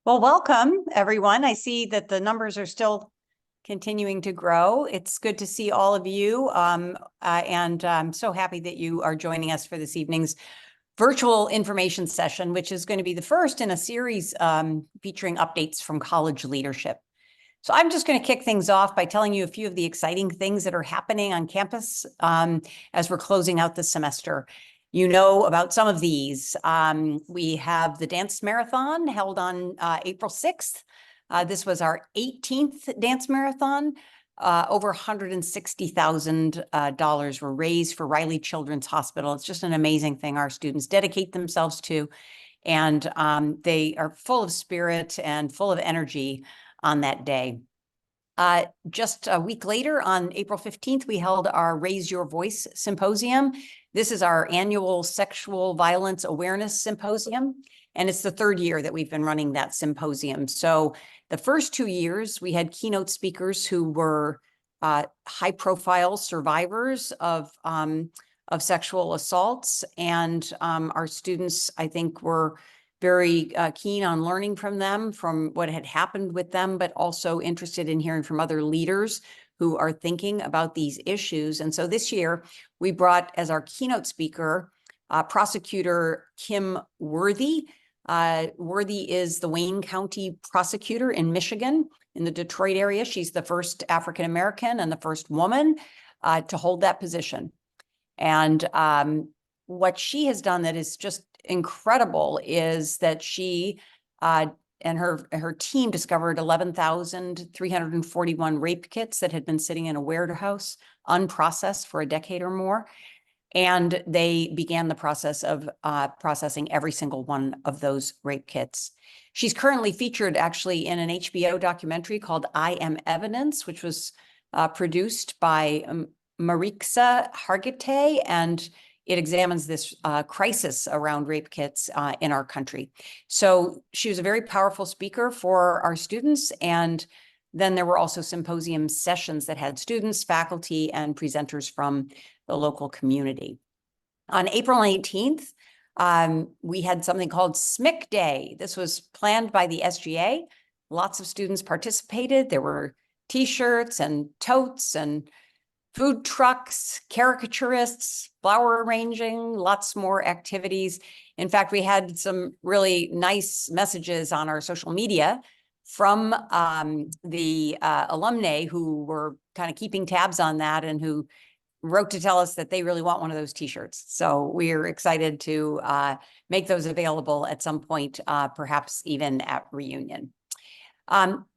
Well, welcome, everyone. I see that the numbers are still continuing to grow. It's good to see all of you, and I'm so happy that you are joining us for this evening's virtual information session, which is going to be the first in a series featuring updates from college leadership. So I'm just going to kick things off by telling you a few of the exciting things that are happening on campus as we're closing out the semester. You know about some of these. We have the dance marathon held on April 6th. This was our 18th dance marathon. Over $160,000 were raised for Riley Children's Hospital. It's just an amazing thing our students dedicate themselves to, and they are full of spirit and full of energy on that day. Just a week later, on April 15th, we held our Raise Your Voice Symposium. This is our annual Sexual Violence Awareness Symposium, and it's the third year that we've been running that symposium. So the first 2 years, we had keynote speakers who were high-profile survivors of sexual assaults, and our students, I think, were very keen on learning from them, from what had happened with them, but also interested in hearing from other leaders who are thinking about these issues. And so this year, we brought as our keynote speaker, prosecutor Kim Worthy. Worthy is the Wayne County prosecutor in Michigan, in the Detroit area. She's the first African-American and the first woman to hold that position. And what she has done that is just incredible is that she and her team discovered 11,341 rape kits that had been sitting in a warehouse unprocessed for a decade or more. And they began the process of processing every single one of those rape kits. She's currently featured actually in an HBO documentary called I Am Evidence, which was produced by Marixa Hargitay, and it examines this crisis around rape kits in our country. So she was a very powerful speaker for our students. And then there were also symposium sessions that had students, faculty, and presenters from the local community. On April 18th, we had something called SMIC Day. This was planned by the SGA. Lots of students participated. There were T-shirts and totes and food trucks, caricaturists, flower arranging, lots more activities. In fact, we had some really nice messages on our social media from the alumni who were kind of keeping tabs on that and who wrote to tell us that they really want one of those T-shirts. So we're excited to make those available at some point, perhaps even at reunion.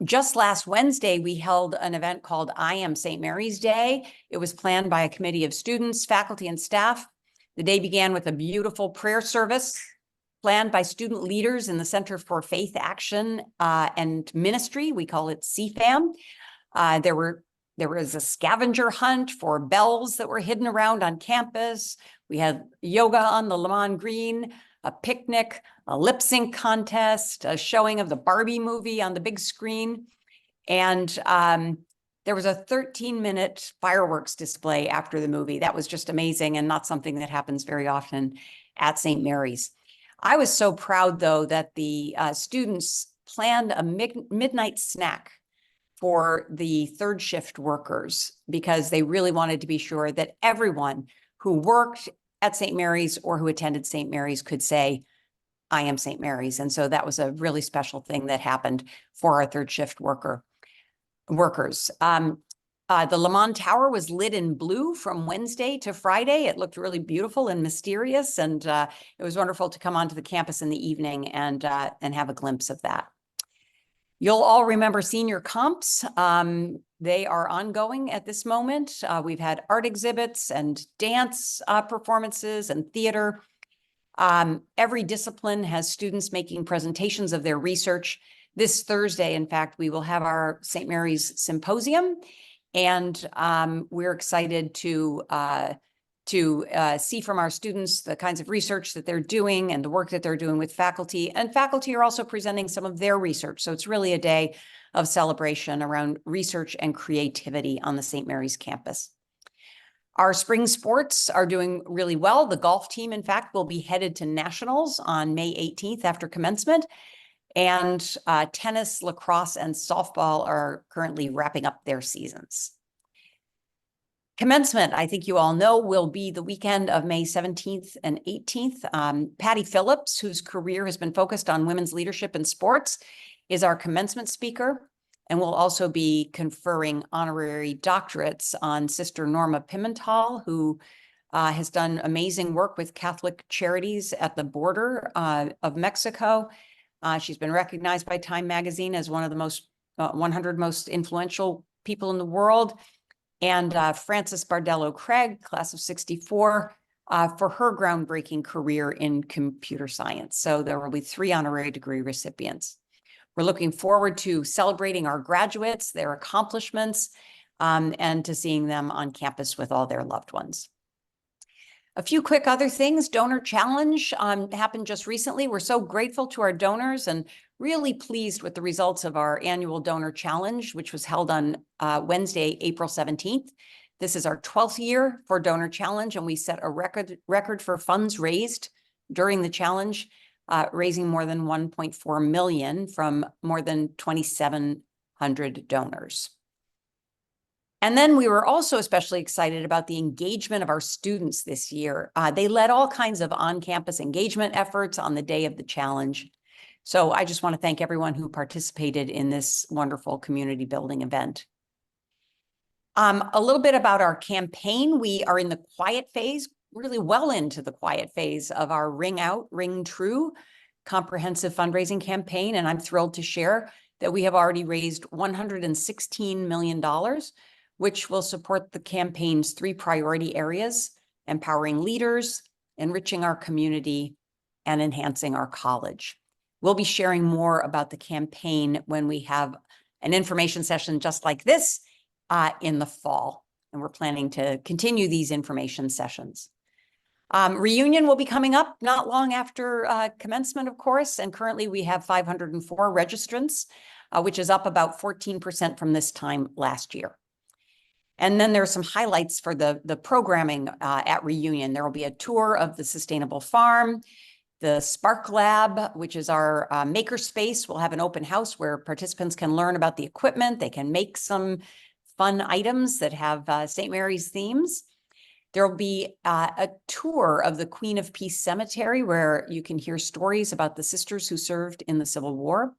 Just last Wednesday, we held an event called I Am St. Mary's Day. It was planned by a committee of students, faculty, and staff. The day began with a beautiful prayer service planned by student leaders in the Center for Faith Action and Ministry. We call it CFAM. There was a scavenger hunt for bells that were hidden around on campus. We had yoga on the Lamont Green, a picnic, a lip sync contest, a showing of the Barbie movie on the big screen. And there was a 13-minute fireworks display after the movie. That was just amazing and not something that happens very often at St. Mary's. I was so proud, though, that the students planned a midnight snack for the third shift workers because they really wanted to be sure that everyone who worked at St. Mary's or who attended St. Mary's could say, I am St. Mary's. And so that was a really special thing that happened for our third shift workers. The Lamont Tower was lit in blue from Wednesday to Friday. It looked really beautiful and mysterious, and it was wonderful to come onto the campus in the evening and have a glimpse of that. You'll all remember senior comps. They are ongoing at this moment. We've had art exhibits and dance performances and theater. Every discipline has students making presentations of their research. This Thursday, in fact, we will have our St. Mary's Symposium, and we're excited to see from our students the kinds of research that they're doing and the work that they're doing with faculty. And faculty are also presenting some of their research. So it's really a day of celebration around research and creativity on the St. Mary's campus. Our spring sports are doing really well. The golf team, in fact, will be headed to nationals on May 18th after commencement. And tennis, lacrosse, and softball are currently wrapping up their seasons. Commencement, I think you all know, will be the weekend of May 17th and 18th. Patty Phillips, whose career has been focused on women's leadership in sports, is our commencement speaker, and will also be conferring honorary doctorates on Sister Norma Pimental, who has done amazing work with Catholic Charities at the border of Mexico. She's been recognized by Time Magazine as one of the most 100 most influential people in the world. And Frances Bardello Craig, class of 64, for her groundbreaking career in computer science. So there will be 3 honorary degree recipients. We're looking forward to celebrating our graduates, their accomplishments, and to seeing them on campus with all their loved ones. A few quick other things. Donor Challenge happened just recently. We're so grateful to our donors and really pleased with the results of our annual Donor Challenge, which was held on Wednesday, April 17th. This is our 12th year for Donor Challenge, and we set a record for funds raised during the challenge, raising more than 1.4 million from more than 2,700 donors. And then we were also especially excited about the engagement of our students this year. They led all kinds of on-campus engagement efforts on the day of the challenge. So I just want to thank everyone who participated in this wonderful community building event. A little bit about our campaign. We are in the quiet phase, really well into the quiet phase of our Ring Out, Ring True comprehensive fundraising campaign. And I'm thrilled to share that we have already raised $116 million, which will support the campaign's 3 priority areas: empowering leaders, enriching our community, and enhancing our college. We'll be sharing more about the campaign when we have an information session just like this in the fall, and we're planning to continue these information sessions. Reunion will be coming up not long after commencement, of course, and currently we have 504 registrants, which is up about 14% from this time last year. And then there are some highlights for the programming at Reunion. There will be a tour of the Sustainable Farm, the Spark Lab, which is our maker space. We'll have an open house where participants can learn about the equipment. They can make some fun items that have St. Mary's themes. There will be a tour of the Queen of Peace Cemetery where you can hear stories about the sisters who served in the Civil War.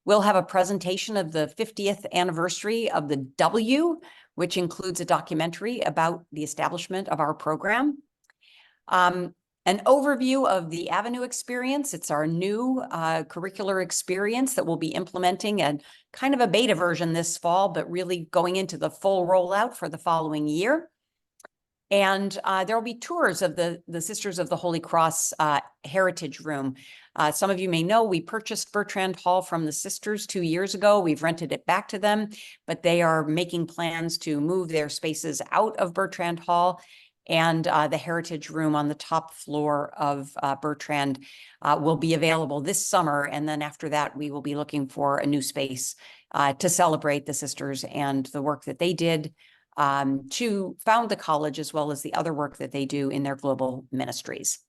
We'll have a presentation of the 50th anniversary of the W, which includes a documentary about the establishment of our program. An overview of the Avenue experience. It's our new curricular experience that we'll be implementing, and kind of a beta version this fall, but really going into the full rollout for the following year. And there will be tours of the Sisters of the Holy Cross Heritage Room. Some of you may know we purchased Bertrand Hall from the sisters 2 years ago. We've rented it back to them, but they are making plans to move their spaces out of Bertrand Hall, and the Heritage Room on the top floor of Bertrand will be available this summer. And then after that, we will be looking for a new space to celebrate the sisters and the work that they did to found the college, as well as the other work that they do in their global ministries.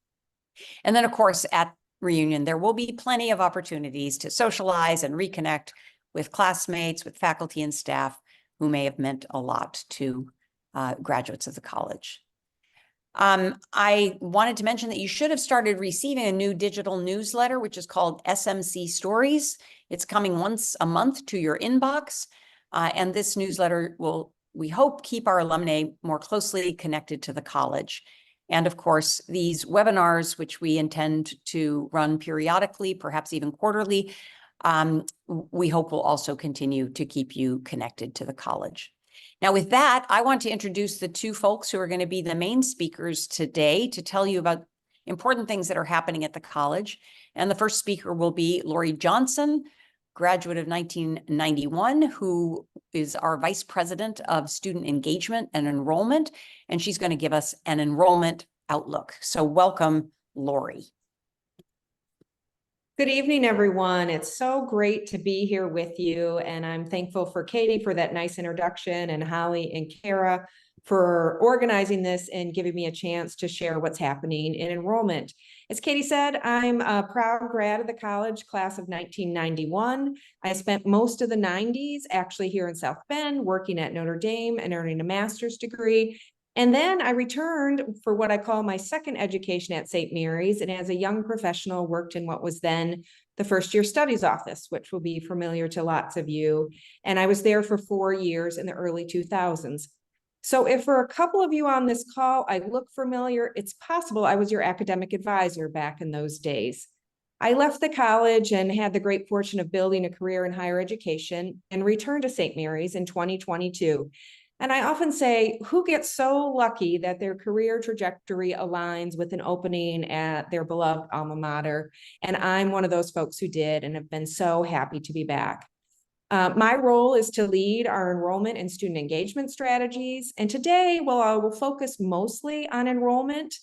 And then, of course, at Reunion, there will be plenty of opportunities to socialize and reconnect with classmates, with faculty and staff who may have meant a lot to graduates of the college. I wanted to mention that you should have started receiving a new digital newsletter, which is called SMC Stories. It's coming once a month to your inbox. And this newsletter will, we hope, keep our alumni more closely connected to the college. And of course, these webinars, which we intend to run periodically, perhaps even quarterly, we hope will also continue to keep you connected to the college. Now, with that, I want to introduce the 2 folks who are going to be the main speakers today to tell you about important things that are happening at the college. And the first speaker will be Lori Johnson, graduate of 1991, who is our Vice President of Student Engagement and Enrollment, and she's going to give us an enrollment outlook. So welcome, Lori. Good evening, everyone. It's so great to be here with you, and I'm thankful for Katie for that nice introduction, and Holly and Kara for organizing this and giving me a chance to share what's happening in enrollment. As Katie said, I'm a proud grad of the college, class of 1991. I spent most of the 90s actually here in South Bend, working at Notre Dame and earning a master's degree. And then I returned for what I call my second education at St. Mary's, and as a young professional worked in what was then the first year studies office, which will be familiar to lots of you. And I was there for 4 years in the early 2000s. So if for a couple of you on this call, I look familiar, it's possible I was your academic advisor back in those days. I left the college and had the great fortune of building a career in higher education and returned to St. Mary's in 2022. And I often say, who gets so lucky that their career trajectory aligns with an opening at their beloved alma mater? And I'm one of those folks who did and have been so happy to be back. My role is to lead our enrollment and student engagement strategies. And today, well, I will focus mostly on enrollment.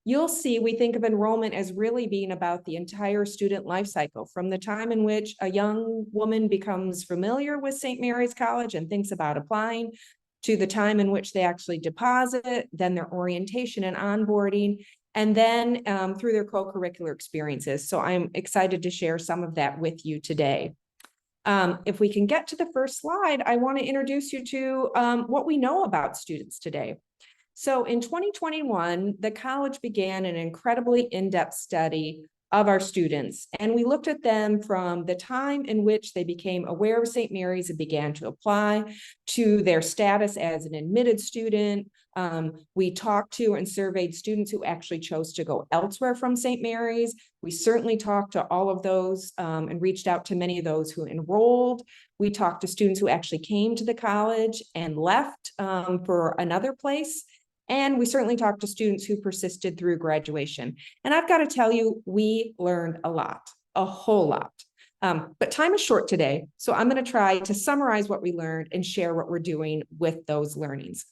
You'll see we think of enrollment as really being about the entire student life cycle, from the time in which a young woman becomes familiar with St. Mary's College and thinks about applying, to the time in which they actually deposit, then their orientation and onboarding, and then through their co-curricular experiences. So I'm excited to share some of that with you today. If we can get to the first slide, I want to introduce you to what we know about students today. So in 2021, the college began an incredibly in-depth study of our students, and we looked at them from the time in which they became aware of St. Mary's and began to apply, to their status as an admitted student. We talked to and surveyed students who actually chose to go elsewhere from St. Mary's. We certainly talked to all of those and reached out to many of those who enrolled. We talked to students who actually came to the college and left for another place. And we certainly talked to students who persisted through graduation. And I've got to tell you, we learned a lot, a whole lot. But time is short today, so I'm going to try to summarize what we learned and share what we're doing with those learnings.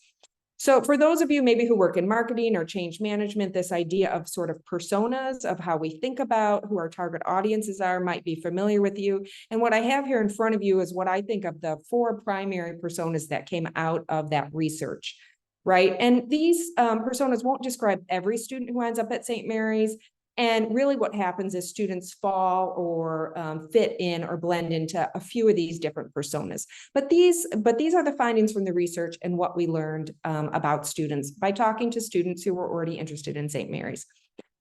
So for those of you maybe who work in marketing or change management, this idea of sort of personas, of how we think about who our target audiences are, might be familiar with you. And what I have here in front of you is what I think of the 4 primary personas that came out of that research. Right. And these personas won't describe every student who ends up at St. Mary's. And really what happens is students fall or fit in or blend into a few of these different personas. But these are the findings from the research and what we learned about students by talking to students who were already interested in St. Mary's.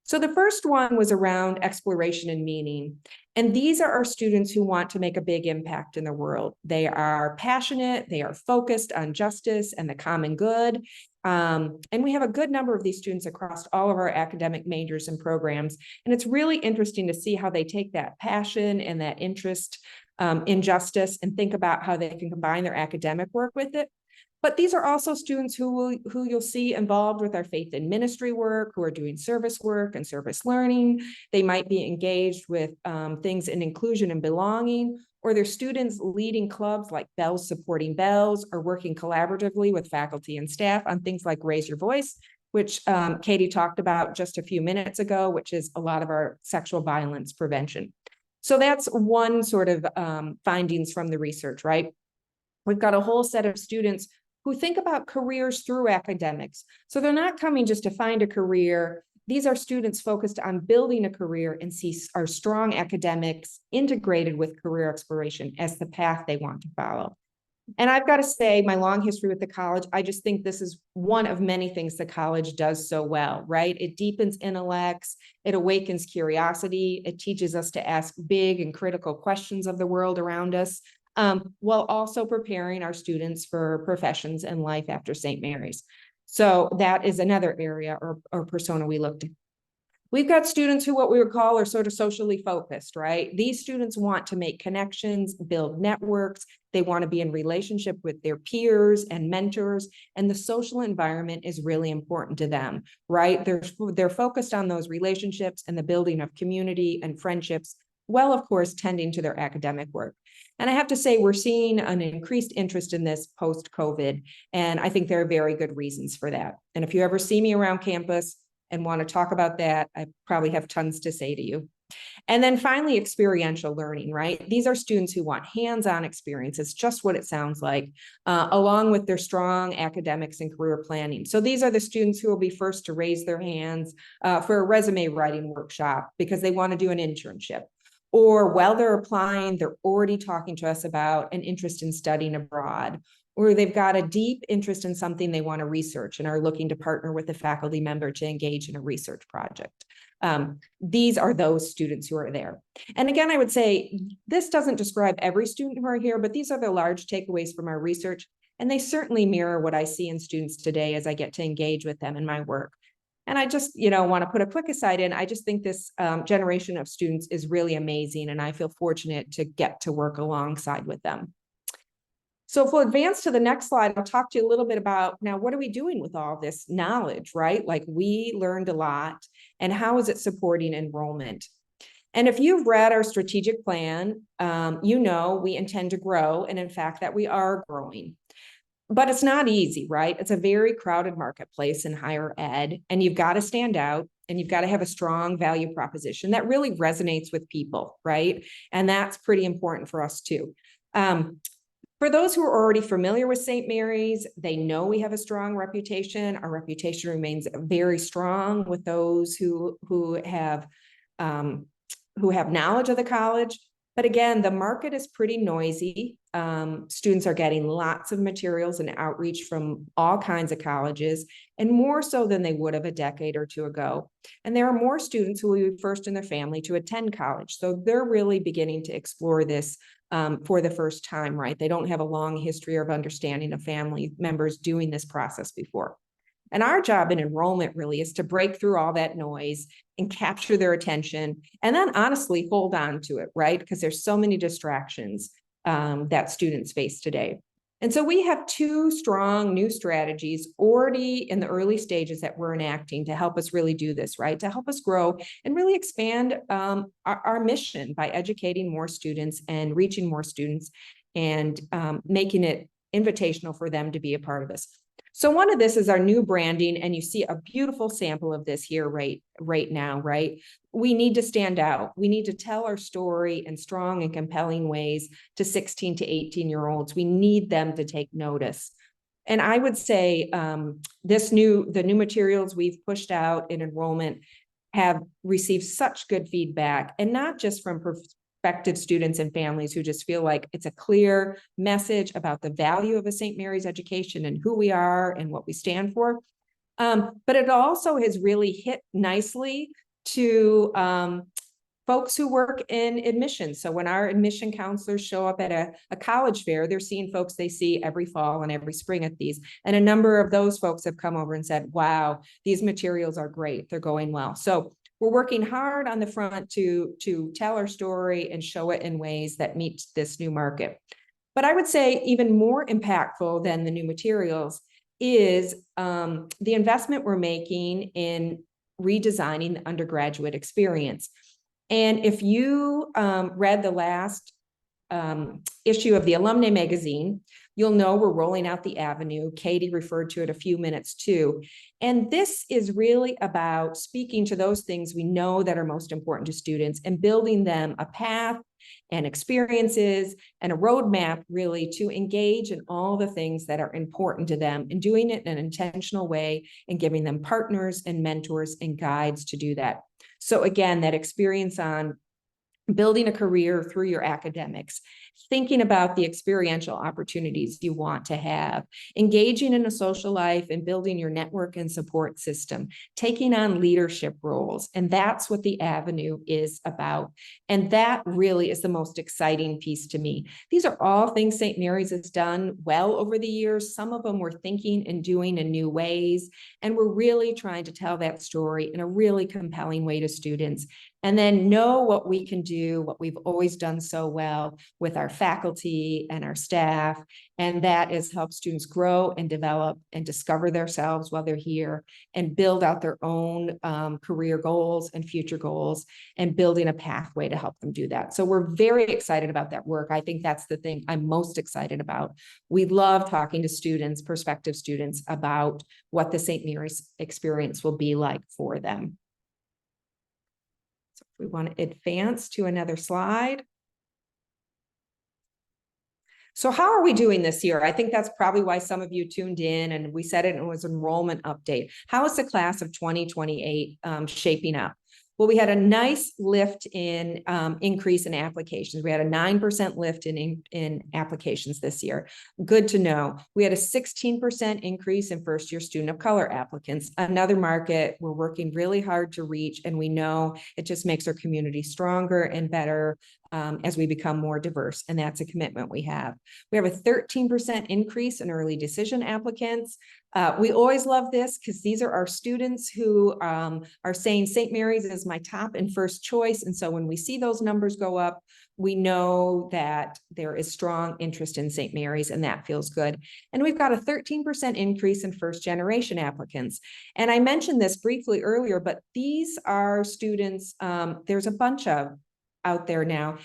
So the first one was around exploration and meaning. And these are our students who want to make a big impact in the world. They are passionate, they are focused on justice and the common good. And we have a good number of these students across all of our academic majors and programs. And it's really interesting to see how they take that passion and that interest in justice and think about how they can combine their academic work with it. But these are also students who you'll see involved with our faith and ministry work, who are doing service work and service learning. They might be engaged with things in inclusion and belonging, or they're students leading clubs like Bells Supporting Bells, or working collaboratively with faculty and staff on things like Raise Your Voice, which Katie talked about just a few minutes ago, which is a lot of our sexual violence prevention. So that's one sort of findings from the research, right? We've got a whole set of students who think about careers through academics. So they're not coming just to find a career. These are students focused on building a career and see our strong academics integrated with career exploration as the path they want to follow. And I've got to say, my long history with the college, I just think this is one of many things the college does so well, right? It deepens intellects, it awakens curiosity, it teaches us to ask big and critical questions of the world around us, while also preparing our students for professions and life after St. Mary's. So that is another area or persona we looked at. We've got students who what we would call are sort of socially focused, right? These students want to make connections, build networks. They want to be in relationship with their peers and mentors, and the social environment is really important to them, right? They're focused on those relationships and the building of community and friendships, while of course tending to their academic work. And I have to say, we're seeing an increased interest in this post-COVID, and I think there are very good reasons for that. And if you ever see me around campus and want to talk about that, I probably have tons to say to you. And then finally, experiential learning, right? These are students who want hands-on experience. It's just what it sounds like, along with their strong academics and career planning. So these are the students who will be first to raise their hands for a resume writing workshop because they want to do an internship. Or while they're applying, they're already talking to us about an interest in studying abroad, or they've got a deep interest in something they want to research and are looking to partner with a faculty member to engage in a research project. These are those students who are there. And again, I would say this doesn't describe every student who are here, but these are the large takeaways from our research. And they certainly mirror what I see in students today as I get to engage with them in my work. And I just, want to put a quick aside in. I just think this generation of students is really amazing. And I feel fortunate to get to work alongside with them. So if we'll advance to the next slide, I'll talk to you a little bit about now, what are we doing with all this knowledge, right? Like we learned a lot, and how is it supporting enrollment? And if you've read our strategic plan, we intend to grow, and in fact, that we are growing. But it's not easy, right? It's a very crowded marketplace in higher ed, and you've got to stand out, and you've got to have a strong value proposition that really resonates with people, right? And that's pretty important for us too. For those who are already familiar with St. Mary's, they know we have a strong reputation. Our reputation remains very strong with those who have knowledge of the college. But again, the market is pretty noisy. Students are getting lots of materials and outreach from all kinds of colleges, and more so than they would have a decade or two ago. And there are more students who will be first in their family to attend college. So they're really beginning to explore this for the first time, right? They don't have a long history of understanding of family members doing this process before. And our job in enrollment really is to break through all that noise and capture their attention, and then honestly hold on to it, right? Because there's so many distractions that students face today. And so we have two strong new strategies already in the early stages that we're enacting to help us really do this, right? To help us grow and really expand our mission by educating more students and reaching more students and making it invitational for them to be a part of this. So one of this is our new branding, and you see a beautiful sample of this here right now, right? We need to stand out. We need to tell our story in strong and compelling ways to 16 to 18-year-olds. We need them to take notice. And I would say the new materials we've pushed out in enrollment have received such good feedback, and not just from prospective students and families who just feel like it's a clear message about the value of a St. Mary's education and who we are and what we stand for. But it also has really hit nicely to folks who work in admissions. So when our admission counselors show up at a college fair, they're seeing folks they see every fall and every spring at these. And a number of those folks have come over and said, wow, these materials are great. They're going well. So we're working hard on the front to tell our story and show it in ways that meet this new market. But I would say even more impactful than the new materials is the investment we're making in redesigning the undergraduate experience. And if you read the last issue of the Alumni Magazine, you'll know we're rolling out the Avenue. Katie referred to it a few minutes too. And this is really about speaking to those things we know that are most important to students and building them a path and experiences and a roadmap really to engage in all the things that are important to them, and doing it in an intentional way and giving them partners and mentors and guides to do that. So again, that experience on building a career through your academics, thinking about the experiential opportunities you want to have, engaging in a social life and building your network and support system, taking on leadership roles. And that's what the Avenue is about. And that really is the most exciting piece to me. These are all things St. Mary's has done well over the years. Some of them we're thinking and doing in new ways. And we're really trying to tell that story in a really compelling way to students. And then know what we can do, what we've always done so well with our faculty and our staff. And that is help students grow and develop and discover themselves while they're here and build out their own career goals and future goals, and building a pathway to help them do that. So we're very excited about that work. I think that's the thing I'm most excited about. We love talking to students, prospective students, about what the St. Mary's experience will be like for them. So if we want to advance to another slide. So how are we doing this year? I think that's probably why some of you tuned in, and we said it was enrollment update. How is the class of 2028 shaping up? Well, we had a nice lift in increase in applications. We had a 9% lift in applications this year. Good to know. We had a 16% increase in first-year student of color applicants. Another market we're working really hard to reach, and we know it just makes our community stronger and better as we become more diverse, and that's a commitment we have. We have a 13% increase in early decision applicants. We always love this because these are our students who are saying St. Mary's is my top and first choice. And so when we see those numbers go up, we know that there is strong interest in St. Mary's, and that feels good. And we've got a 13% increase in first generation applicants. And I mentioned this briefly earlier, but these are students, there's a bunch of out there now.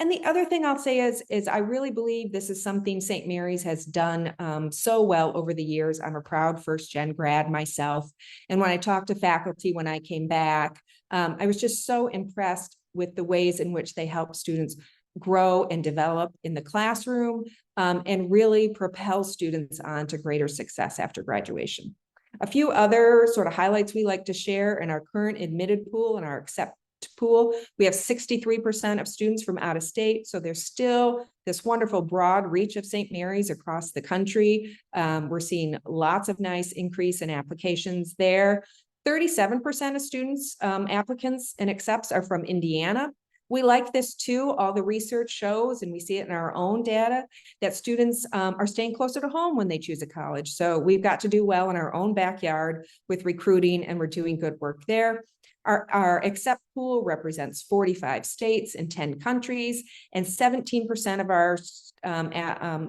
And the other thing I'll say is I really believe this is something St. Mary's has done so well over the years. I'm a proud first gen grad myself. And when I talked to faculty when I came back, I was just so impressed with the ways in which they help students grow and develop in the classroom and really propel students on to greater success after graduation. A few other sort of highlights we like to share in our current admitted pool and our accept pool. We have 63% of students from out of state. So there's still this wonderful broad reach of St. Mary's across the country. We're seeing lots of nice increase in applications there. 37% of students, applicants and accepts are from Indiana. We like this too. All the research shows, and we see it in our own data, that students are staying closer to home when they choose a college. So we've got to do well in our own backyard with recruiting, and we're doing good work there. Our accept pool represents 45 states and 10 countries, and 17% of our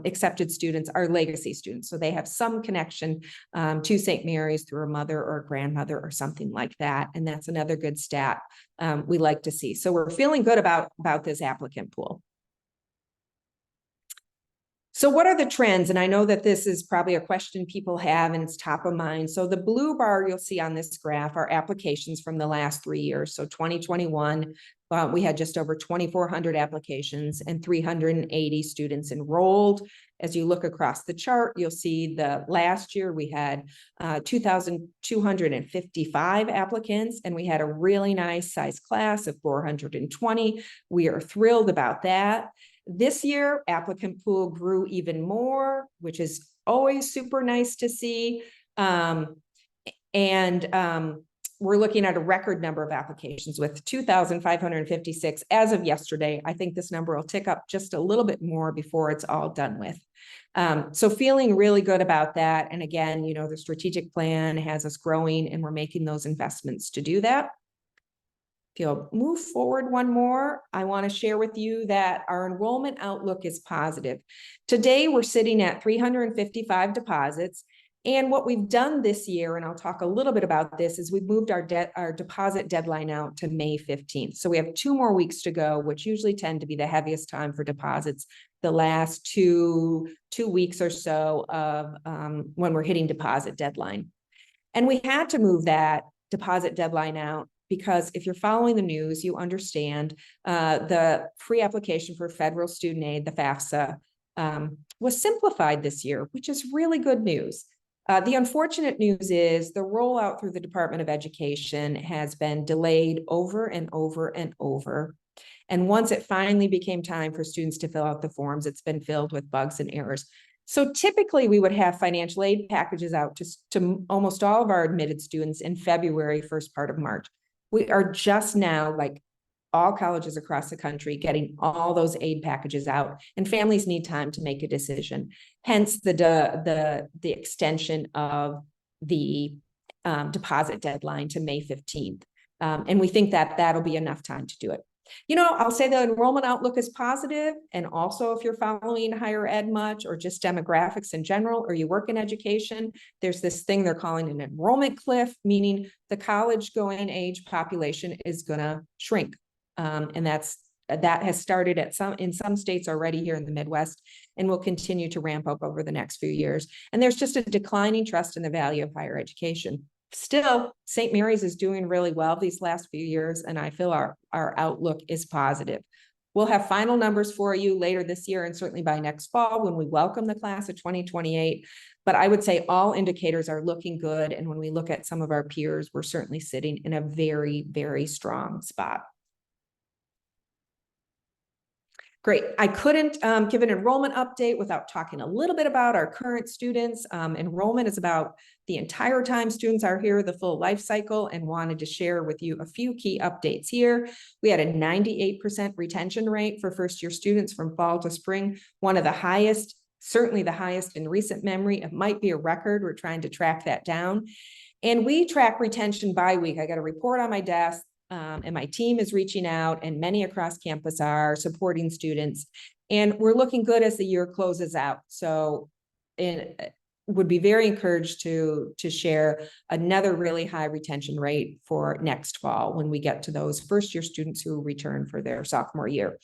accepted students are legacy students. So they have some connection to St. Mary's through a mother or a grandmother or something like that. And that's another good stat we like to see. So we're feeling good about this applicant pool. So what are the trends? And I know that this is probably a question people have and it's top of mind. So the blue bar you'll see on this graph are applications from the last 3 years. So 2021, we had just over 2,400 applications and 380 students enrolled. As you look across the chart, you'll see the last year we had 2,255 applicants, and we had a really nice size class of 420. We are thrilled about that. This year, applicant pool grew even more, which is always super nice to see. We're looking at a record number of applications with 2,556 as of yesterday. I think this number will tick up just a little bit more before it's all done with. So feeling really good about that. And again, you know, the strategic plan has us growing, and we're making those investments to do that. If you'll move forward one more, I want to share with you that our enrollment outlook is positive. Today, we're sitting at 355 deposits. And what we've done this year, and I'll talk a little bit about this, is we've moved our deposit deadline out to May 15th. So we have 2 more weeks to go, which usually tend to be the heaviest time for deposits, the last two weeks or so of when we're hitting deposit deadline. And we had to move that deposit deadline out because if you're following the news, you understand the free application for federal student aid, the FAFSA, was simplified this year, which is really good news. The unfortunate news is the rollout through the Department of Education has been delayed over and over and over. And once it finally became time for students to fill out the forms, it's been filled with bugs and errors. So typically we would have financial aid packages out to almost all of our admitted students in February, first part of March. We are just now, like all colleges across the country, getting all those aid packages out, and families need time to make a decision. Hence the extension of the deposit deadline to May 15th. And we think that that'll be enough time to do it. You know, I'll say the enrollment outlook is positive, and also if you're following higher ed much or just demographics in general, or you work in education, there's this thing they're calling an enrollment cliff, meaning the college going age population is going to shrink. And that has started in some states already here in the Midwest, and will continue to ramp up over the next few years. And there's just a declining trust in the value of higher education. Still, St. Mary's is doing really well these last few years, and I feel our outlook is positive. We'll have final numbers for you later this year and certainly by next fall when we welcome the class of 2028. But I would say all indicators are looking good. And when we look at some of our peers, we're certainly sitting in a very, very strong spot. Great. I couldn't give an enrollment update without talking a little bit about our current students. Enrollment is about the entire time students are here, the full life cycle, and wanted to share with you a few key updates here. We had a 98% retention rate for first-year students from fall to spring, one of the highest, certainly the highest in recent memory. It might be a record. We're trying to track that down. And we track retention by week. I got a report on my desk. And my team is reaching out, and many across campus are supporting students. And we're looking good as the year closes out. So it would be very encouraged to share another really high retention rate for next fall when we get to those first-year students who return for their sophomore year.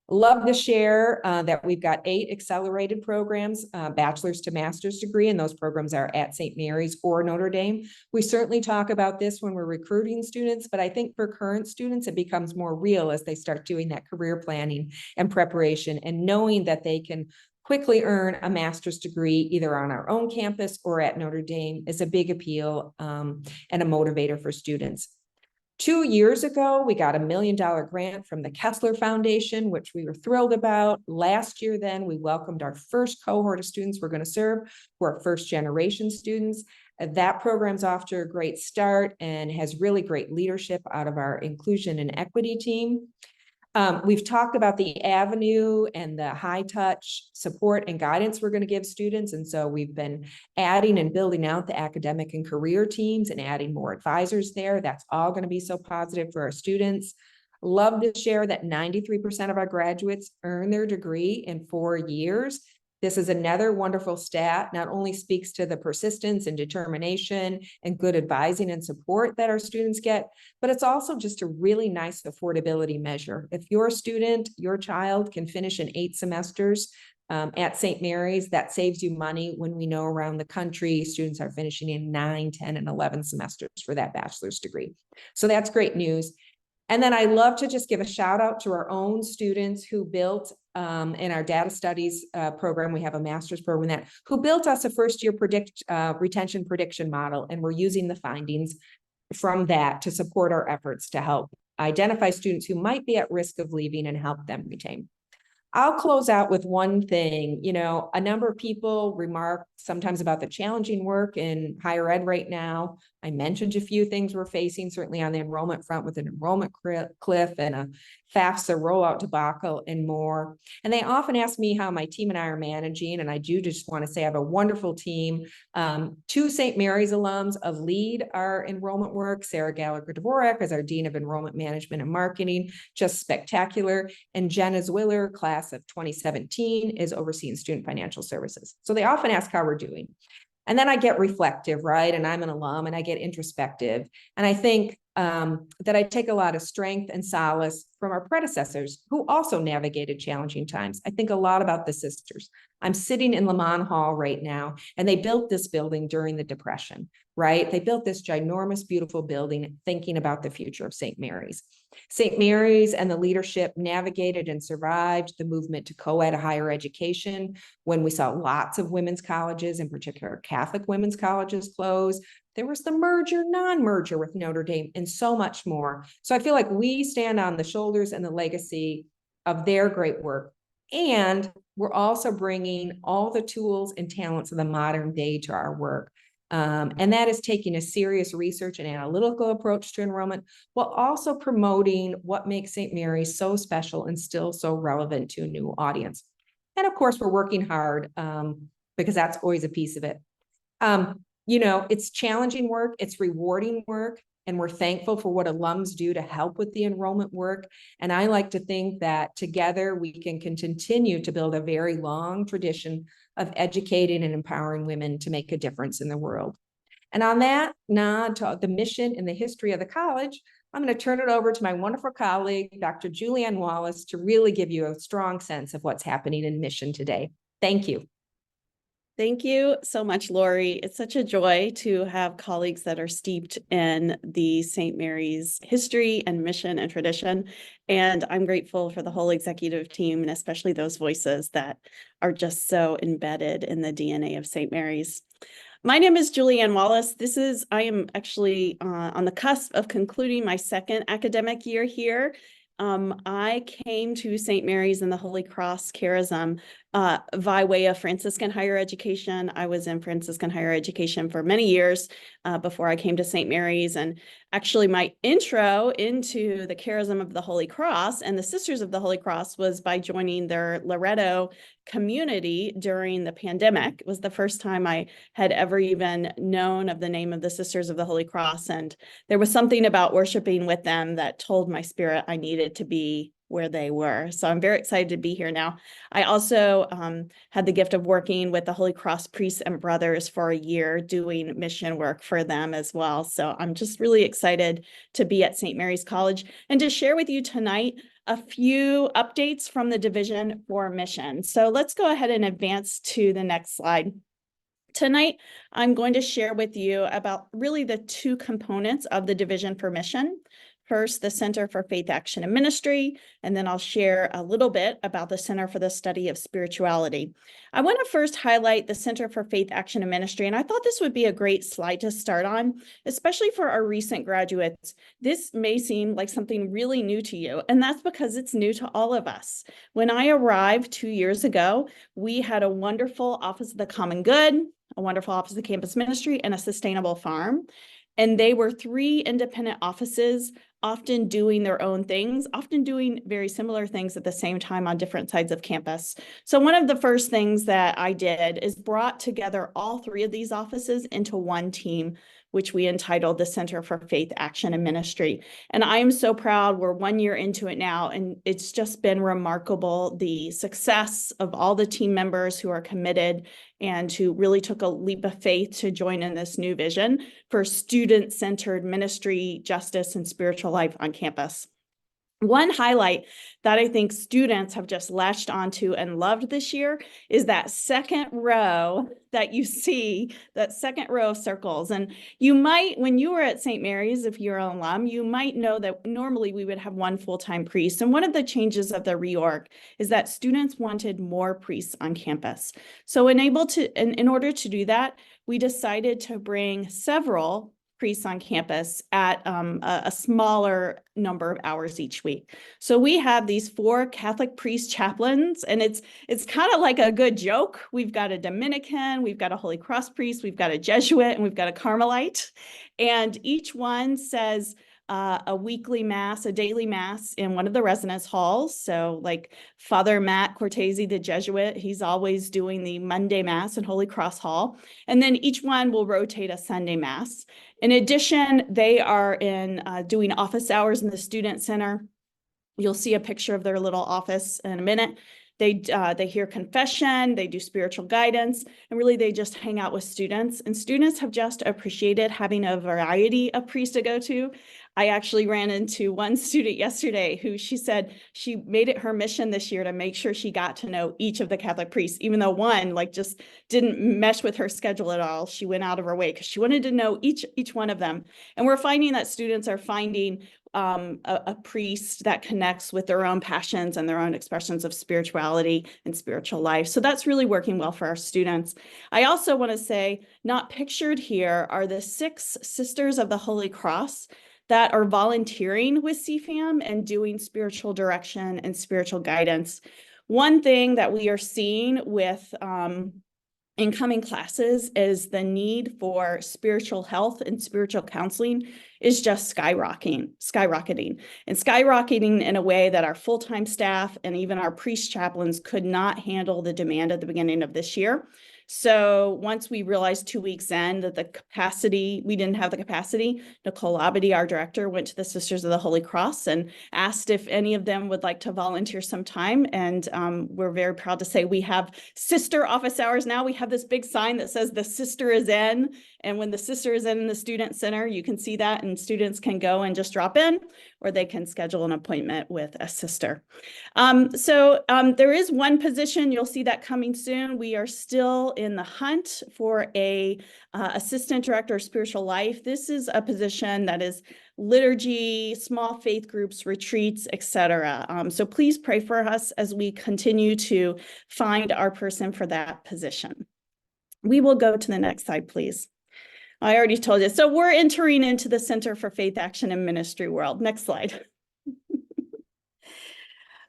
Love to share that we've got 8 accelerated programs, bachelor's to master's degree, and those programs are at St. Mary's or Notre Dame. We certainly talk about this when we're recruiting students, but I think for current students, it becomes more real as they start doing that career planning and preparation and knowing that they can quickly earn a master's degree either on our own campus or at Notre Dame is a big appeal and a motivator for students. 2 years ago, we got a $1 million grant from the Kessler Foundation, which we were thrilled about. Last year, then, we welcomed our first cohort of students we're going to serve, who are first-generation students. That program's off to a great start and has really great leadership out of our inclusion and equity team. We've talked about the avenue and the high touch support and guidance we're going to give students. And so we've been adding and building out the academic and career teams and adding more advisors there. That's all going to be so positive for our students. Love to share that 93% of our graduates earn their degree in 4 years. This is another wonderful stat, not only speaks to the persistence and determination and good advising and support that our students get, but it's also just a really nice affordability measure. If your student, your child can finish in 8 semesters at St. Mary's, that saves you money when we know around the country, students are finishing in 9, 10, and 11 semesters for that bachelor's degree. So that's great news. And then I love to just give a shout out to our own students who built in our data studies program, we have a master's program that who built us a first-year retention prediction model, and we're using the findings from that to support our efforts to help identify students who might be at risk of leaving and help them retain. I'll close out with one thing. You know, a number of people remark sometimes about the challenging work in higher ed right now. I mentioned a few things we're facing, certainly on the enrollment front with an enrollment cliff and a FAFSA rollout debacle and more. And they often ask me how my team and I are managing. And I do just want to say I have a wonderful team. 2 St. Mary's alums lead our enrollment work. Sarah Gallagher-Dvorak is our Dean of Enrollment Management and Marketing, just spectacular. And Jenna Zwiller, class of 2017, is overseeing student financial services. So they often ask how we're doing. And then I get reflective, right? And I'm an alum and I get introspective. And I think that I take a lot of strength and solace from our predecessors who also navigated challenging times. I think a lot about the sisters. I'm sitting in Lamont Hall right now, and they built this building during the Depression, right? They built this ginormous, beautiful building thinking about the future of St. Mary's. St. Mary's and the leadership navigated and survived the movement to co-ed higher education when we saw lots of women's colleges, in particular Catholic women's colleges, close. There was the merger, non-merger with Notre Dame, and so much more. So I feel like we stand on the shoulders and the legacy of their great work. And we're also bringing all the tools and talents of the modern day to our work. And that is taking a serious research and analytical approach to enrollment, while also promoting what makes St. Mary's so special and still so relevant to a new audience. And of course, we're working hard because that's always a piece of it. You know, it's challenging work, it's rewarding work, and we're thankful for what alums do to help with the enrollment work. And I like to think that together we can continue to build a very long tradition of educating and empowering women to make a difference in the world. And on that nod to the mission and the history of the college, I'm going to turn it over to my wonderful colleague, Dr. Julianne Wallace, to really give you a strong sense of what's happening in mission today. Thank you. Thank you so much, Lori. It's such a joy to have colleagues that are steeped in the St. Mary's history and mission and tradition. And I'm grateful for the whole executive team and especially those voices that are just so embedded in the DNA of St. Mary's. My name is Julianne Wallace. I am actually on the cusp of concluding my second academic year here. I came to St. Mary's in the Holy Cross Charism by way of Franciscan higher education. I was in Franciscan higher education for many years before I came to St. Mary's. And actually my intro into the charism of the Holy Cross and the Sisters of the Holy Cross was by joining their Loretto community during the pandemic. It was the first time I had ever even known of the name of the Sisters of the Holy Cross. And there was something about worshiping with them that told my spirit I needed to be where they were. So I'm very excited to be here now. I also had the gift of working with the Holy Cross priests and brothers for a year doing mission work for them as well. So I'm just really excited to be at St. Mary's College and to share with you tonight a few updates from the Division for Mission. So let's go ahead and advance to the next slide. Tonight, I'm going to share with you about really the two components of the Division for Mission. First, the Center for Faith, Action, and Ministry, and then I'll share a little bit about the Center for the Study of Spirituality. I want to first highlight the Center for Faith, Action, and Ministry, and I thought this would be a great slide to start on, especially for our recent graduates. This may seem like something really new to you, and that's because it's new to all of us. When I arrived 2 years ago, we had a wonderful Office of the Common Good, a wonderful Office of the Campus Ministry, and a sustainable farm. And they were 3 independent offices, often doing their own things, often doing very similar things at the same time on different sides of campus. So one of the first things that I did is brought together all 3 of these offices into one team, which we entitled the Center for Faith, Action, and Ministry. And I am so proud. We're 1 year into it now, and it's just been remarkable, the success of all the team members who are committed and who really took a leap of faith to join in this new vision for student-centered ministry, justice, and spiritual life on campus. One highlight that I think students have just latched onto and loved this year is that second row that you see, that second row of circles. And you might, when you were at St. Mary's, if you're an alum, you might know that normally we would have 1 full-time priest. And one of the changes of the reorg is that students wanted more priests on campus. So in order to do that, we decided to bring several priests on campus at a smaller number of hours each week. So we have these 4 Catholic priest chaplains, and it's kind of like a good joke. We've got a Dominican, we've got a Holy Cross priest, we've got a Jesuit, and we've got a Carmelite. And each one says a weekly mass, a daily mass in one of the residence halls. So like Father Matt Cortese, the Jesuit, he's always doing the Monday mass in Holy Cross Hall. And then each one will rotate a Sunday mass. In addition, they are doing office hours in the Student Center. You'll see a picture of their little office in a minute. They hear confession, they do spiritual guidance, and really they just hang out with students. And students have just appreciated having a variety of priests to go to. I actually ran into one student yesterday who she said she made it her mission this year to make sure she got to know each of the Catholic priests, even though one just didn't mesh with her schedule at all. She went out of her way because she wanted to know each one of them. And we're finding that students are finding a priest that connects with their own passions and their own expressions of spirituality and spiritual life. So that's really working well for our students. I also want to say, not pictured here are the 6 Sisters of the Holy Cross that are volunteering with CFAM and doing spiritual direction and spiritual guidance. One thing that we are seeing with incoming classes is the need for spiritual health and spiritual counseling is just skyrocketing in a way that our full-time staff and even our priest chaplains could not handle the demand at the beginning of this year. So once we realized 2 weeks in that we didn't have the capacity, Nicole Abadi, our director, went to the Sisters of the Holy Cross and asked if any of them would like to volunteer some time. And we're very proud to say we have sister office hours now. We have this big sign that says the sister is in. And when the sister is in the student center, you can see that and students can go and just drop in, or they can schedule an appointment with a sister. There is one position, you'll see that coming soon. We are still in the hunt for a assistant director of spiritual life. This is a position that is liturgy, small faith groups, retreats, etc. So please pray for us as we continue to find our person for that position. We will go to the next slide, please. I already told you. So we're entering into the Center for Faith Action and Ministry world. Next slide.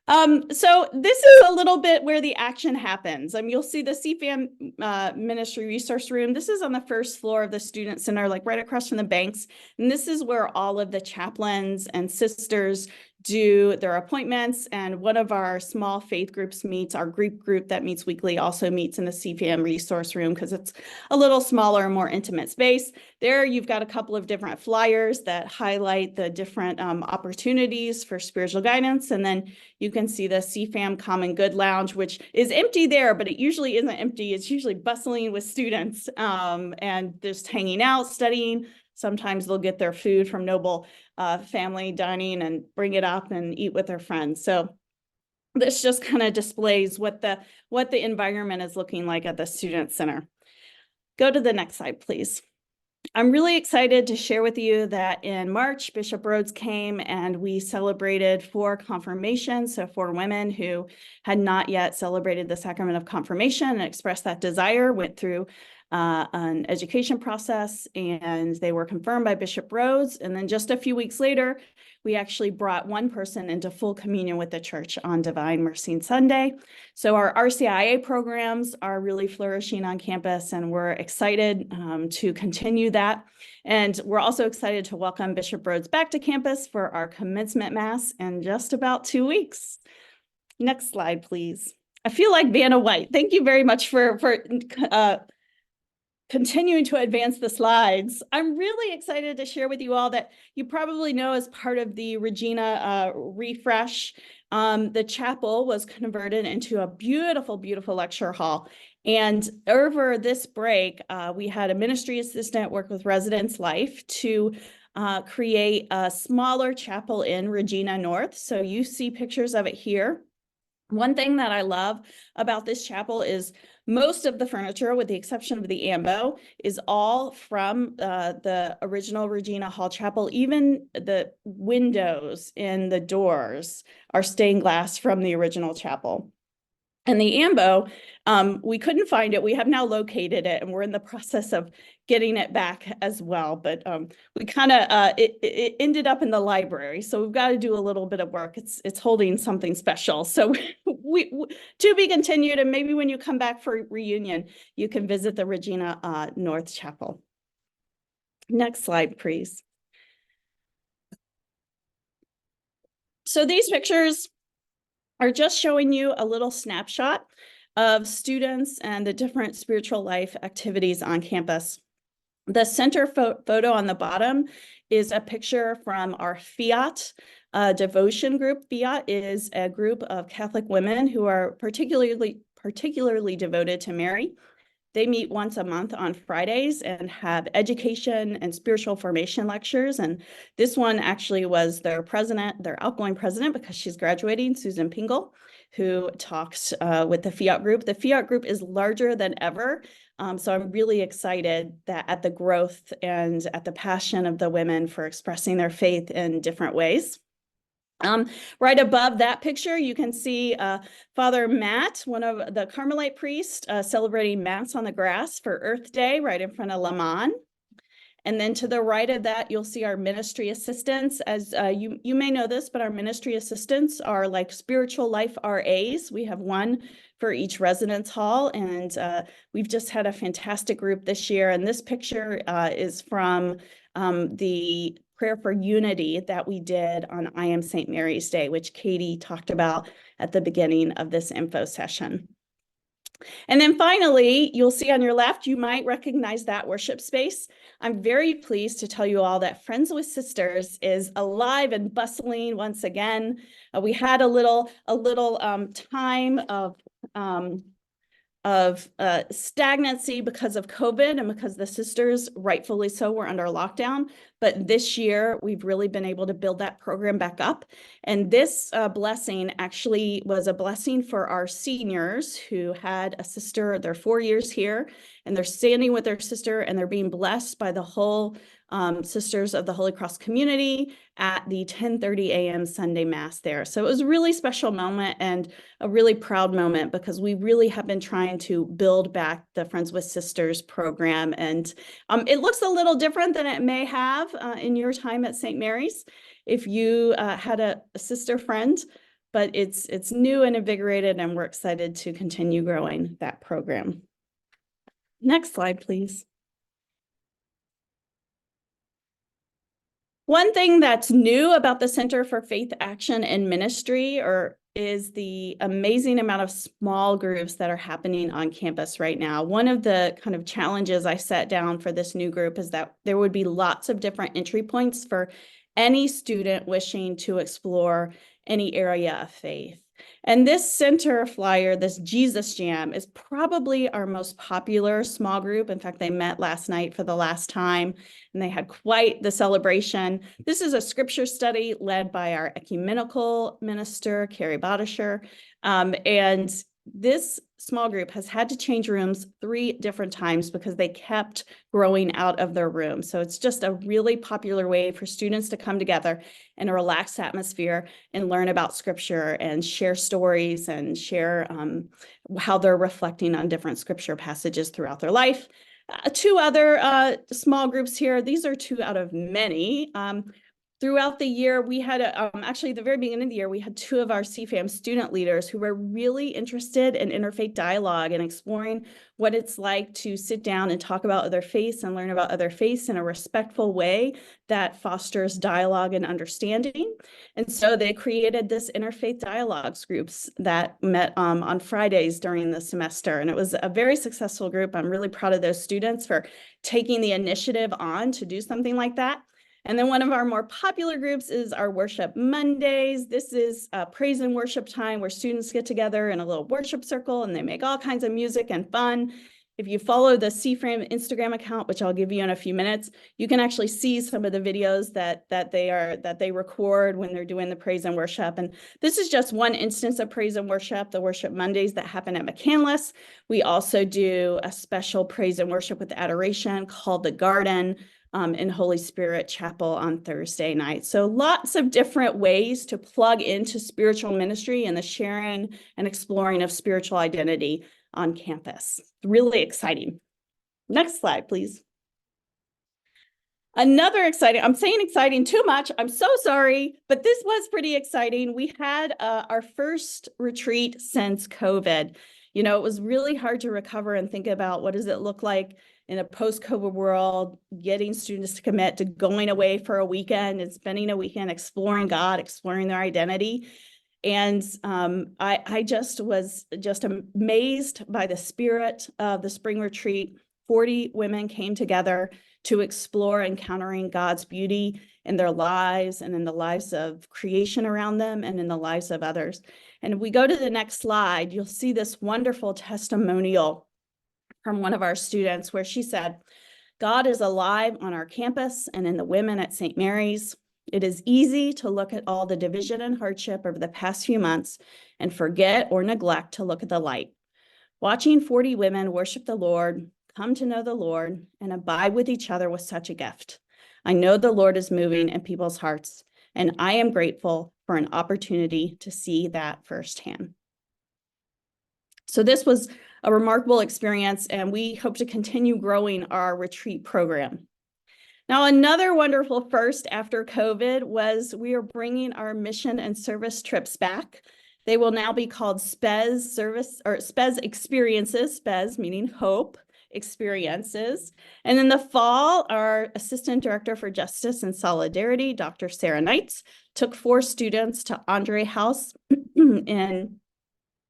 So this is a little bit where the action happens. You'll see the CFAM Ministry Resource Room. This is on the first floor of the Student Center, like right across from the banks. And this is where all of the chaplains and sisters do their appointments. And one of our small faith groups meets, our Greek group that meets weekly also meets in the CFAM Resource Room because it's a little smaller, more intimate space. There you've got a couple of different flyers that highlight the different opportunities for spiritual guidance. And then you can see the CFAM Common Good Lounge, which is empty there, but it usually isn't empty. It's usually bustling with students and just hanging out, studying. Sometimes they'll get their food from Noble Family Dining and bring it up and eat with their friends. So this just kind of displays what the environment is looking like at the Student Center. Go to the next slide, please. I'm really excited to share with you that in March, Bishop Rhodes came and we celebrated 4 confirmations. So 4 women who had not yet celebrated the sacrament of confirmation and expressed that desire, went through an education process, and they were confirmed by Bishop Rhodes. And then just a few weeks later, we actually brought one person into full communion with the church on Divine Mercy Sunday. So our RCIA programs are really flourishing on campus, and we're excited to continue that. And we're also excited to welcome Bishop Rhodes back to campus for our commencement mass in just about 2 weeks. Next slide, please. I feel like Vanna White. Thank you very much for continuing to advance the slides. I'm really excited to share with you all that you probably know as part of the Regina refresh, the chapel was converted into a beautiful, beautiful lecture hall. And over this break, we had a ministry assistant work with Residence Life to create a smaller chapel in Regina North. So you see pictures of it here. One thing that I love about this chapel is most of the furniture, with the exception of the ambo, is all from the original Regina Hall Chapel. Even the windows in the doors are stained glass from the original chapel. And the ambo, we couldn't find it. We have now located it, and we're in the process of getting it back as well. But we kind of, it ended up in the library. So we've got to do a little bit of work. It's holding something special. So we to be continued. And maybe when you come back for reunion, you can visit the Regina North Chapel. Next slide, please. So these pictures are just showing you a little snapshot of students and the different spiritual life activities on campus. The center photo on the bottom is a picture from our Fiat devotion group. Fiat is a group of Catholic women who are particularly devoted to Mary. They meet once a month on Fridays and have education and spiritual formation lectures. And this one actually was their president, their outgoing president, because she's graduating, Susan Pingle, who talks with the Fiat group. The Fiat group is larger than ever. So I'm really excited that at the growth and at the passion of the women for expressing their faith in different ways. Right above that picture, you can see Father Matt, one of the Carmelite priests, celebrating Mass on the grass for Earth Day right in front of Le Mans. And then to the right of that, you'll see our ministry assistants. As you may know this, but our ministry assistants are like spiritual life RAs. We have one for each residence hall, and we've just had a fantastic group this year. And this picture is from the prayer for unity that we did on I Am St. Mary's Day, which Katie talked about at the beginning of this info session. And then finally, you'll see on your left, you might recognize that worship space. I'm very pleased to tell you all that Friends with Sisters is alive and bustling once again. We had a little time of of stagnancy because of COVID and because the sisters, rightfully so, were under lockdown. But this year, we've really been able to build that program back up. And this blessing actually was a blessing for our seniors who had a sister. They're 4 years here, and they're standing with their sister, and they're being blessed by the whole Sisters of the Holy Cross community at the 10:30 a.m. Sunday Mass there. So it was a really special moment and a really proud moment, because we really have been trying to build back the Friends with Sisters program. And it looks a little different than it may have in your time at St. Mary's if you had a sister friend, but it's new and invigorated, and we're excited to continue growing that program. Next slide, please. One thing that's new about the Center for Faith Action and Ministry is the amazing amount of small groups that are happening on campus right now. One of the kind of challenges I set down for this new group is that there would be lots of different entry points for any student wishing to explore any area of faith. And this center flyer, this Jesus Jam, is probably our most popular small group. In fact, they met last night for the last time, and they had quite the celebration. This is a scripture study led by our ecumenical minister, Carrie Bodisher, and this small group has had to change rooms 3 different times because they kept growing out of their room. So it's just a really popular way for students to come together in a relaxed atmosphere and learn about scripture and share stories and share how they're reflecting on different scripture passages throughout their life. 2 other small groups here. These are 2 out of many. Throughout the year, we had, actually, at the very beginning of the year, we had 2 of our CFAM student leaders who were really interested in interfaith dialogue and exploring what it's like to sit down and talk about other faiths and learn about other faiths in a respectful way that fosters dialogue and understanding. And so they created this interfaith dialogues groups that met on Fridays during the semester. And it was a very successful group. I'm really proud of those students for taking the initiative on to do something like that. And then one of our more popular groups is our Worship Mondays. This is a praise and worship time where students get together in a little worship circle and they make all kinds of music and fun. If you follow the CFRAM Instagram account, which I'll give you in a few minutes, you can actually see some of the videos that they record when they're doing the praise and worship. And this is just one instance of praise and worship, the Worship Mondays that happen at McCandless. We also do a special praise and worship with adoration called The Garden in Holy Spirit Chapel on Thursday night. So lots of different ways to plug into spiritual ministry and the sharing and exploring of spiritual identity on campus. Really exciting. Next slide, please. Another exciting, I'm saying exciting too much, I'm so sorry, but this was pretty exciting. We had our first retreat since COVID. You know, it was really hard to recover and think about what does it look like in a post-COVID world, getting students to commit to going away for a weekend and spending a weekend exploring God, exploring their identity. And I just was amazed by the spirit of the spring retreat. 40 women came together to explore encountering God's beauty in their lives and in the lives of creation around them and in the lives of others. And if we go to the next slide, you'll see this wonderful testimonial from one of our students where she said, God is alive on our campus and in the women at St. Mary's. It is easy to look at all the division and hardship over the past few months and forget or neglect to look at the light. Watching 40 women worship the Lord, come to know the Lord, and abide with each other was such a gift. I know the Lord is moving in people's hearts, and I am grateful for an opportunity to see that firsthand. So this was a remarkable experience, and we hope to continue growing our retreat program. Now, another wonderful first after COVID was we are bringing our mission and service trips back. They will now be called SPES service or SPES experiences, SPES meaning hope experiences. And in the fall, our Assistant Director for Justice and Solidarity, Dr. Sarah Knights, took 4 students to Andre House in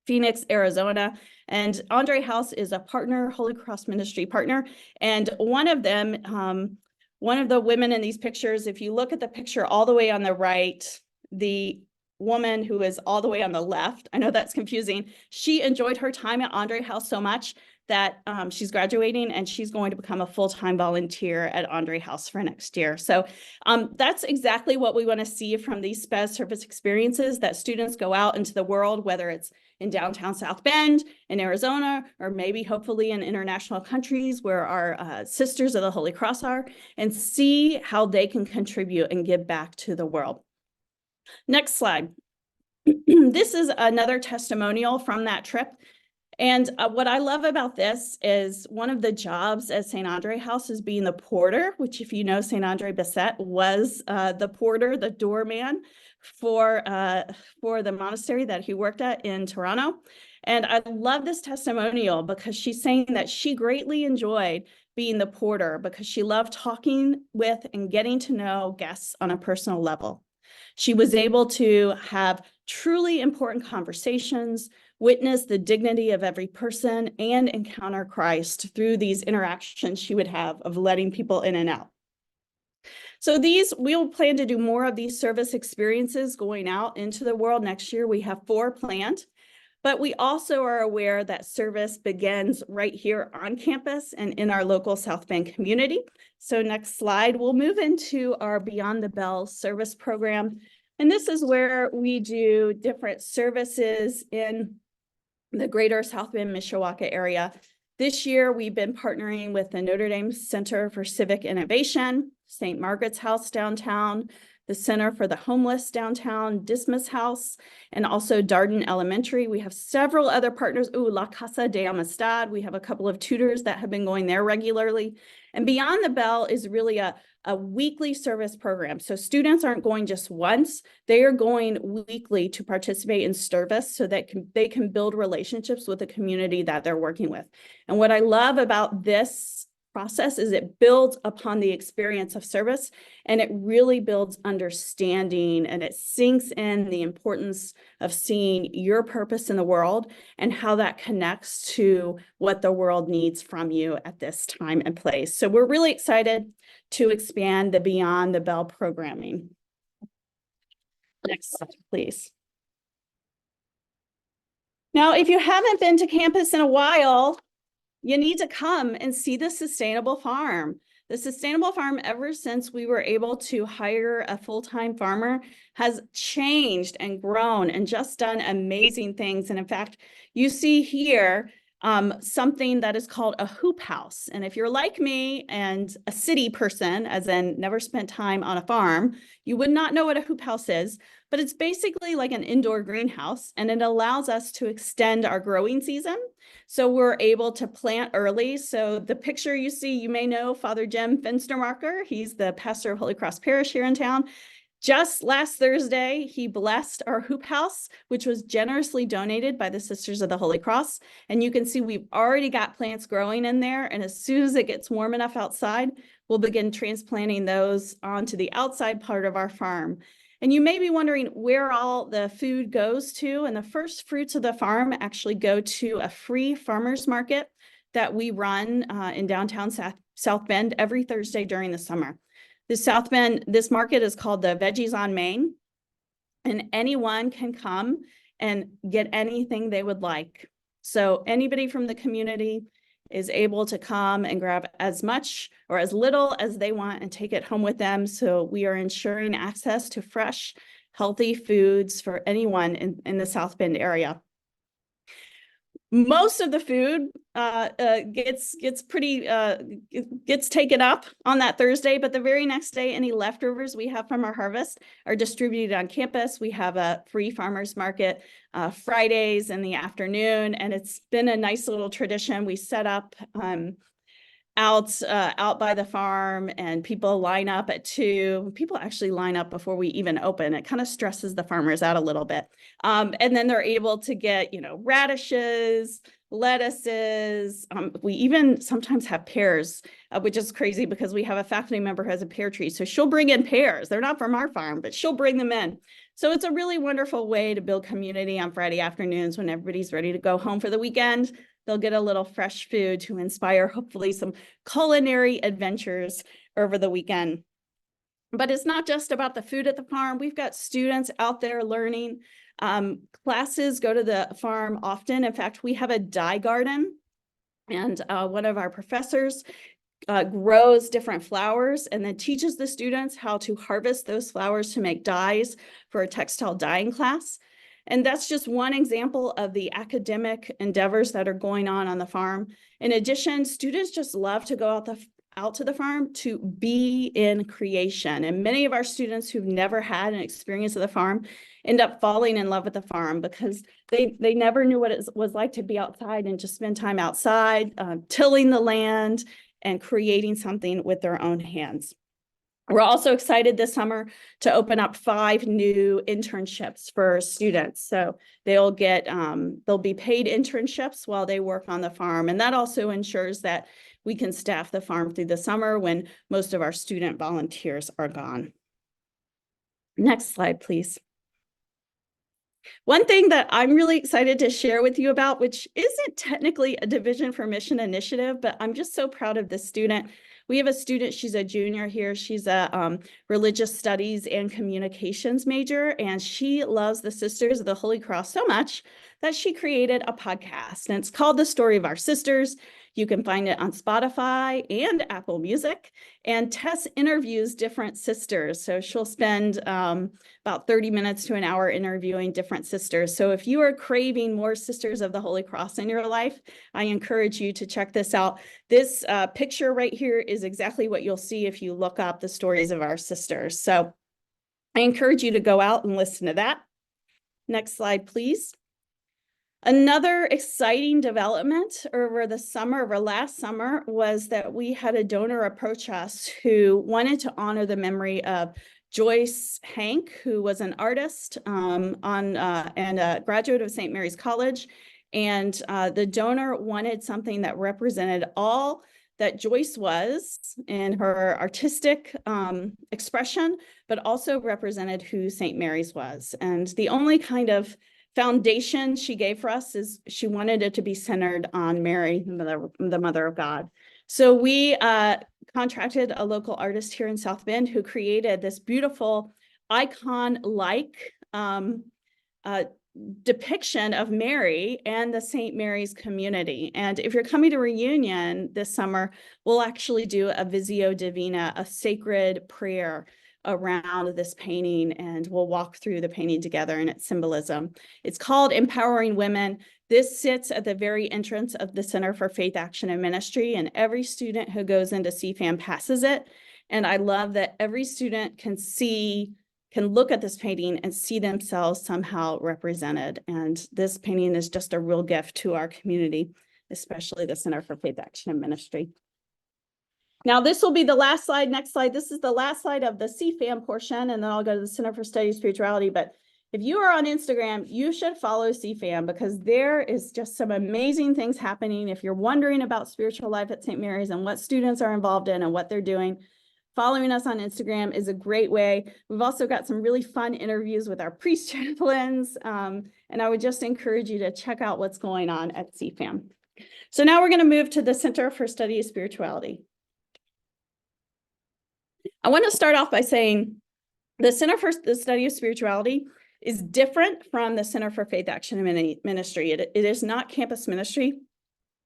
Phoenix, Arizona. And Andre House is a partner, Holy Cross Ministry partner. And one of them, one of the women in these pictures, if you look at the picture all the way on the right, the woman who is all the way on the left, I know that's confusing. She enjoyed her time at Andre House so much that she's graduating and she's going to become a full-time volunteer at Andre House for next year. So that's exactly what we want to see from these SPES service experiences, that students go out into the world, whether it's in downtown South Bend, in Arizona, or maybe hopefully in international countries where our Sisters of the Holy Cross are, and see how they can contribute and give back to the world. Next slide. This is another testimonial from that trip. And what I love about this is one of the jobs at St. Andre House is being the porter, which if you know St. Andre Bessette was the porter, the doorman for the monastery that he worked at in Toronto. And I love this testimonial because she's saying that she greatly enjoyed being the porter because she loved talking with and getting to know guests on a personal level. She was able to have truly important conversations, witness the dignity of every person, and encounter Christ through these interactions she would have of letting people in and out. So we'll plan to do more of these service experiences going out into the world next year. We have 4 planned, but we also are aware that service begins right here on campus and in our local South Bend community. So next slide, we'll move into our Beyond the Bell service program. And this is where we do different services in the greater South Bend, Mishawaka area. This year, we've been partnering with the Notre Dame Center for Civic Innovation, St. Margaret's House downtown, the Center for the Homeless downtown, Dismas House, and also Darden Elementary. We have several other partners. La Casa de Amistad. We have a couple of tutors that have been going there regularly. And Beyond the Bell is really a weekly service program. So students aren't going just once, they are going weekly to participate in service so that they can build relationships with the community that they're working with. And what I love about this process is it builds upon the experience of service, and it really builds understanding, and it sinks in the importance of seeing your purpose in the world and how that connects to what the world needs from you at this time and place. So we're really excited to expand the Beyond the Bell programming. Next slide, please. Now, if you haven't been to campus in a while, you need to come and see the sustainable farm. The sustainable farm, ever since we were able to hire a full-time farmer, has changed and grown and just done amazing things. And in fact, you see here something that is called a hoop house. And if you're like me and a city person, as in never spent time on a farm, you would not know what a hoop house is, but it's basically like an indoor greenhouse, and it allows us to extend our growing season. So we're able to plant early. So the picture you see, you may know Father Jim Fenstermarker. He's the pastor of Holy Cross Parish here in town. Just last Thursday, he blessed our hoop house, which was generously donated by the Sisters of the Holy Cross. And you can see we've already got plants growing in there. And as soon as it gets warm enough outside, we'll begin transplanting those onto the outside part of our farm. And you may be wondering where all the food goes to. And the first fruits of the farm actually go to a free farmers market that we run in downtown South Bend every Thursday during the summer. This market is called the Veggies on Main, and anyone can come and get anything they would like. So anybody from the community is able to come and grab as much or as little as they want and take it home with them. So we are ensuring access to fresh, healthy foods for anyone in the South Bend area. Most of the food gets taken up on that Thursday, but the very next day, any leftovers we have from our harvest are distributed on campus. We have a free farmers market Fridays in the afternoon, and it's been a nice little tradition. We set up out by the farm, and people line up at 2. People actually line up before we even open. It kind of stresses the farmers out a little bit. And then they're able to get, radishes, lettuces. We even sometimes have pears, which is crazy because we have a faculty member who has a pear tree. So she'll bring in pears. They're not from our farm, but she'll bring them in. So it's a really wonderful way to build community on Friday afternoons when everybody's ready to go home for the weekend. They'll get a little fresh food to inspire, hopefully, some culinary adventures over the weekend. But it's not just about the food at the farm. We've got students out there learning. Classes go to the farm often. In fact, we have a dye garden, and one of our professors grows different flowers and then teaches the students how to harvest those flowers to make dyes for a textile dyeing class. And that's just one example of the academic endeavors that are going on the farm. In addition, students just love to go out to the farm to be in creation. And many of our students who've never had an experience of the farm end up falling in love with the farm because they never knew what it was like to be outside and just spend time outside, tilling the land and creating something with their own hands. We're also excited this summer to open up 5 new internships for students. So they'll be paid internships while they work on the farm. And that also ensures that we can staff the farm through the summer when most of our student volunteers are gone. Next slide, please. One thing that I'm really excited to share with you about, which isn't technically a Division for Mission initiative, but I'm just so proud of this student. We have a student, she's a junior here. She's a religious studies and communications major, and she loves the Sisters of the Holy Cross so much that she created a podcast, and it's called The Story of Our Sisters. You can find it on Spotify and Apple Music, and Tess interviews different sisters. So she'll spend about 30 minutes to an hour interviewing different sisters. So if you are craving more Sisters of the Holy Cross in your life, I encourage you to check this out. This picture right here is exactly what you'll see if you look up the stories of our sisters. So I encourage you to go out and listen to that. Next slide, please. Another exciting development over last summer, was that we had a donor approach us who wanted to honor the memory of Joyce Hank, who was an artist and a graduate of St. Mary's College. And the donor wanted something that represented all that Joyce was in her artistic expression, but also represented who St. Mary's was. And the only kind of foundation she gave for us is she wanted it to be centered on Mary, the Mother of God. So we contracted a local artist here in South Bend who created this beautiful icon-like depiction of Mary and the St. Mary's community. And if you're coming to Reunion this summer, we'll actually do a Visio Divina, a sacred prayer around this painting, and we'll walk through the painting together and its symbolism. It's called Empowering Women. This sits at the very entrance of the Center for Faith, Action, and Ministry, and every student who goes into CFAM passes it. And I love that every student can look at this painting and see themselves somehow represented. And this painting is just a real gift to our community, especially the Center for Faith, Action, and Ministry. Now, this will be the last slide. Next slide. This is the last slide of the CFAM portion, and then I'll go to the Center for Study of Spirituality. But if you are on Instagram, you should follow CFAM because there is just some amazing things happening. If you're wondering about spiritual life at St. Mary's and what students are involved in and what they're doing, following us on Instagram is a great way. We've also got some really fun interviews with our priest chaplains, and I would just encourage you to check out what's going on at CFAM. So now we're going to move to the Center for Study of Spirituality. I want to start off by saying the Center for the Study of Spirituality is different from the Center for Faith, Action, and Ministry. It is not campus ministry.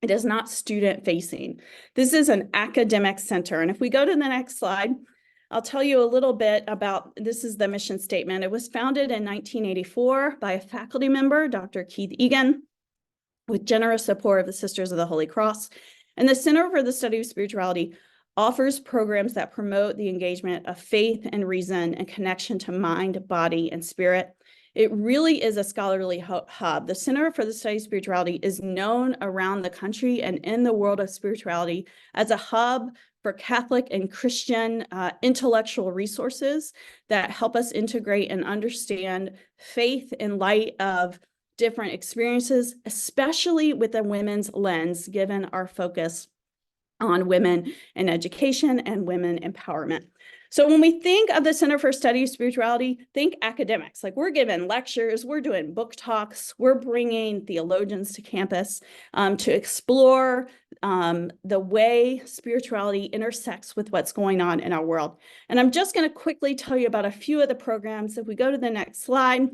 It is not student facing. This is an academic center. And if we go to the next slide, I'll tell you a little bit about, this is the mission statement. It was founded in 1984 by a faculty member, Dr. Keith Egan, with generous support of the Sisters of the Holy Cross. And the Center for the Study of Spirituality offers programs that promote the engagement of faith and reason and connection to mind, body, and spirit. It really is a scholarly hub. The Center for the Study of Spirituality is known around the country and in the world of spirituality as a hub for Catholic and Christian intellectual resources that help us integrate and understand faith in light of different experiences, especially with a women's lens, given our focus on women in education and women empowerment. So when we think of the Center for Study of Spirituality, think academics. Like, we're giving lectures, we're doing book talks, we're bringing theologians to campus to explore the way spirituality intersects with what's going on in our world. And I'm just going to quickly tell you about a few of the programs. If we go to the next slide,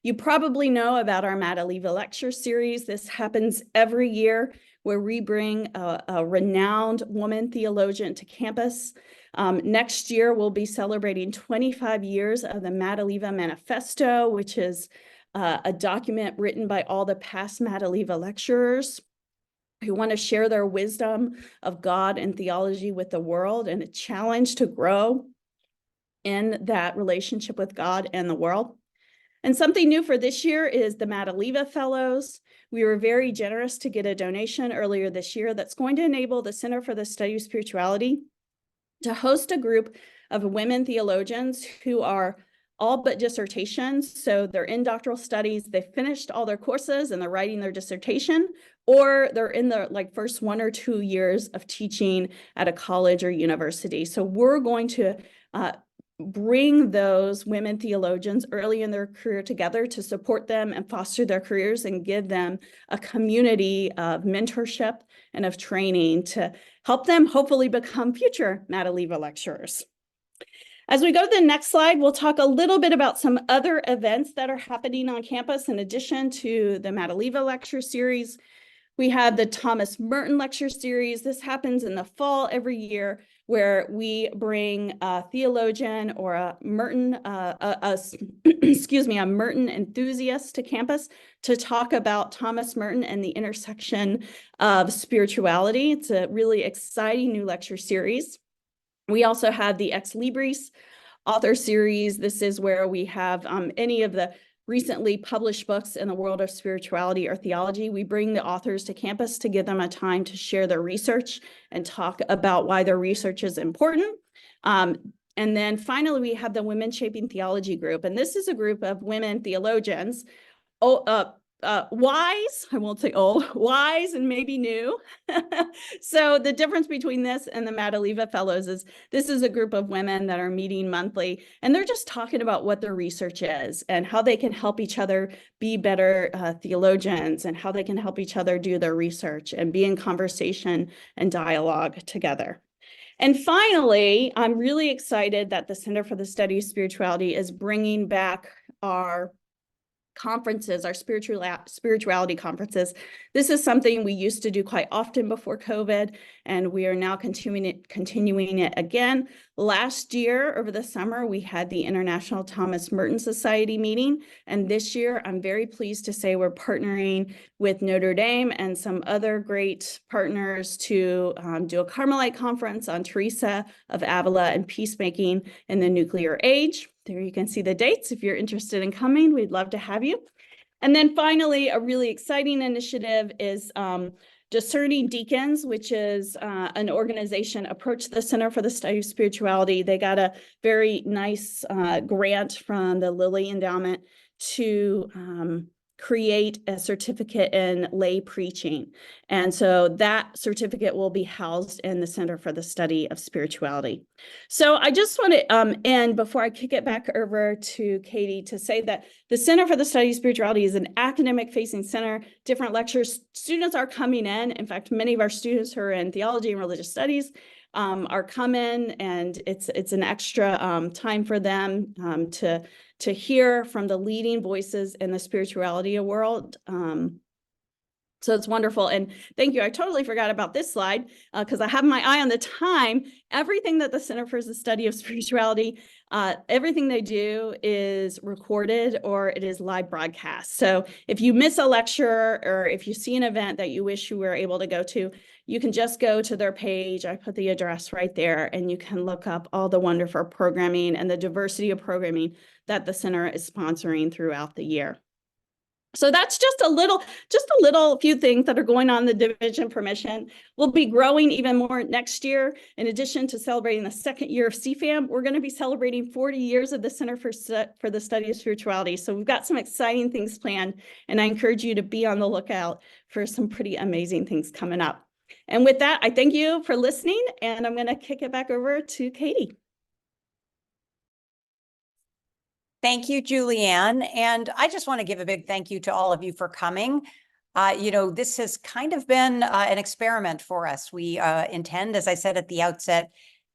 you probably know about our Madaleva lecture series. This happens every year, where we bring a renowned woman theologian to campus. Next year, we'll be celebrating 25 years of the Madaleva Manifesto, which is a document written by all the past Madaleva lecturers who want to share their wisdom of God and theology with the world, and a challenge to grow in that relationship with God and the world. And something new for this year is the Madaleva Fellows. We were very generous to get a donation earlier this year that's going to enable the Center for the Study of Spirituality to host a group of women theologians who are all but dissertations. So they're in doctoral studies, they finished all their courses and they're writing their dissertation, or they're in the first 1 or 2 years of teaching at a college or university. So we're going to bring those women theologians early in their career together to support them and foster their careers and give them a community of mentorship and of training to help them hopefully become future Madaleva lecturers. As we go to the next slide, we'll talk a little bit about some other events that are happening on campus in addition to the Madaleva lecture series. We have the Thomas Merton lecture series. This happens in the fall every year, where we bring a theologian or a Merton, excuse me, a Merton enthusiast to campus to talk about Thomas Merton and the intersection of spirituality. It's a really exciting new lecture series. We also have the Ex Libris author series. This is where we have any of the recently published books in the world of spirituality or theology. We bring the authors to campus to give them a time to share their research and talk about why their research is important. And then finally, we have the Women Shaping Theology group. And this is a group of women theologians, wise, I won't say old, wise and maybe new. So the difference between this and the Madaleva Fellows is this is a group of women that are meeting monthly, and they're just talking about what their research is and how they can help each other be better theologians, and how they can help each other do their research and be in conversation and dialogue together. And finally, I'm really excited that the Center for the Study of Spirituality is bringing back our conferences, our spirituality conferences. This is something we used to do quite often before COVID, and we are now continuing it again. Last year, over the summer, we had the International Thomas Merton Society meeting, and this year, I'm very pleased to say we're partnering with Notre Dame and some other great partners to do a Carmelite conference on Teresa of Avila and peacemaking in the nuclear age. There you can see the dates. If you're interested in coming, we'd love to have you. And then finally, a really exciting initiative is Discerning Deacons, which is an organization approached the Center for the Study of Spirituality. They got a very nice grant from the Lilly Endowment to create a certificate in lay preaching. And so that certificate will be housed in the Center for the Study of Spirituality. So I just want to end, before I kick it back over to Katie, to say that the Center for the Study of Spirituality is an academic-facing center. Different lectures, students are coming in. In fact, many of our students who are in theology and religious studies are coming, and it's an extra time for them to hear from the leading voices in the spirituality world. So it's wonderful. And thank you. I totally forgot about this slide because I have my eye on the time. Everything that the Center for the Study of Spirituality, everything they do is recorded or it is live broadcast. So if you miss a lecture or if you see an event that you wish you were able to go to, you can just go to their page. I put the address right there, and you can look up all the wonderful programming and the diversity of programming that the center is sponsoring throughout the year. So that's just a little few things that are going on in the division for mission. We'll be growing even more next year. In addition to celebrating the second year of CFAM, we're going to be celebrating 40 years of the Center for the Study of Spirituality. So we've got some exciting things planned, and I encourage you to be on the lookout for some pretty amazing things coming up. And with that, I thank you for listening, and I'm going to kick it back over to Katie. Thank you, Julianne. And I just want to give a big thank you to all of you for coming. This has kind of been an experiment for us. We intend, as I said at the outset,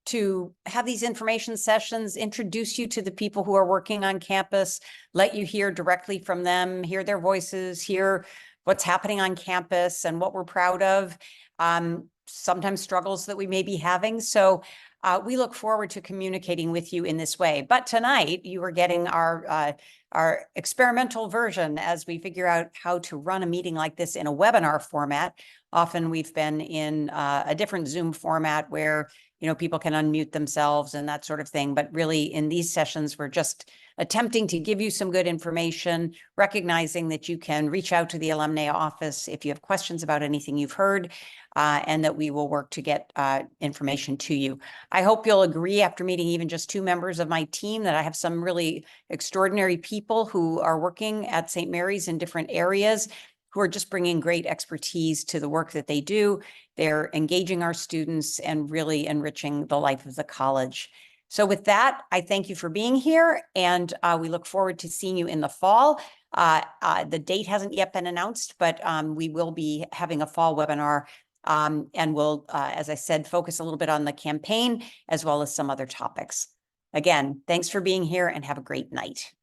to have these information sessions, introduce you to the people who are working on campus, let you hear directly from them, hear their voices, hear what's happening on campus and what we're proud of, sometimes struggles that we may be having. So we look forward to communicating with you in this way. But tonight you are getting our experimental version as we figure out how to run a meeting like this in a webinar format. Often we've been in a different Zoom format where people can unmute themselves and that sort of thing. But really in these sessions, we're just attempting to give you some good information, recognizing that you can reach out to the alumni office if you have questions about anything you've heard, and that we will work to get information to you. I hope you'll agree after meeting even just 2 members of my team that I have some really extraordinary people who are working at St. Mary's in different areas who are just bringing great expertise to the work that they do. They're engaging our students and really enriching the life of the college. So with that, I thank you for being here, and we look forward to seeing you in the fall. The date hasn't yet been announced, but we will be having a fall webinar, and we'll, as I said, focus a little bit on the campaign as well as some other topics. Again, thanks for being here and have a great night.